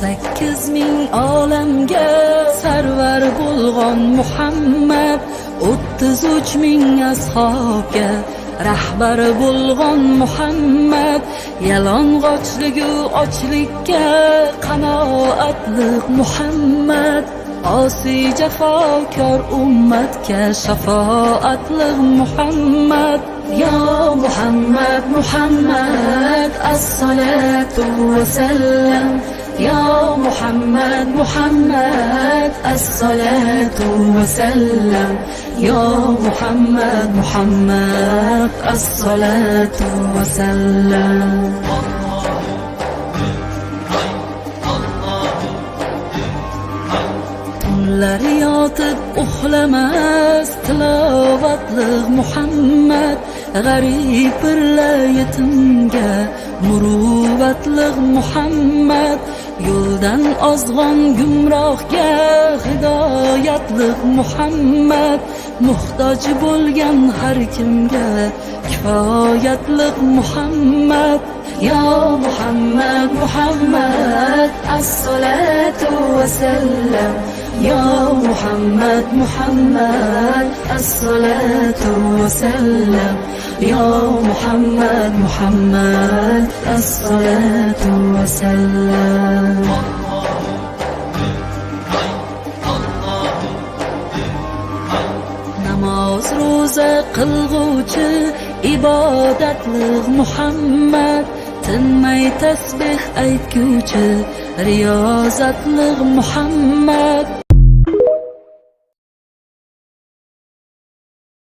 8,000 olamga sarvar bo'lgan Muhammad, 33,000 ashobga rahbar bo'lgan Muhammad, yalang'ochligu ochlikka qanoatlik Muhammad, osiy jafokor ummatga shafoatlik Muhammad. Ya Muhammad, Muhammad, as-salatu wa sallam. Ya Muhammad, Muhammad, as-salatu wa sallam. Ya Muhammad, Muhammad, as-salatu wa sallam. Tunlar yotib uxlamas tilovatli Muhammad, g'arib birla yetimga muruvvatli Muhammad, yo'ldan ozg'on gumrohga hidoyatli Muhammad, muhtoj bo'lgan har kimga kifoyatli Muhammad. Ya Muhammad, Muhammad, as-salatu wa sallam. Ya Muhammad, Muhammad, as-salatu wa sallam. Ya Muhammad, Muhammad, as-salatu wa sallam. Namoz ro'za qilguvchi ibodatli Muhammad, tinmay tasbih aytguvchi riyozatli Muhammad.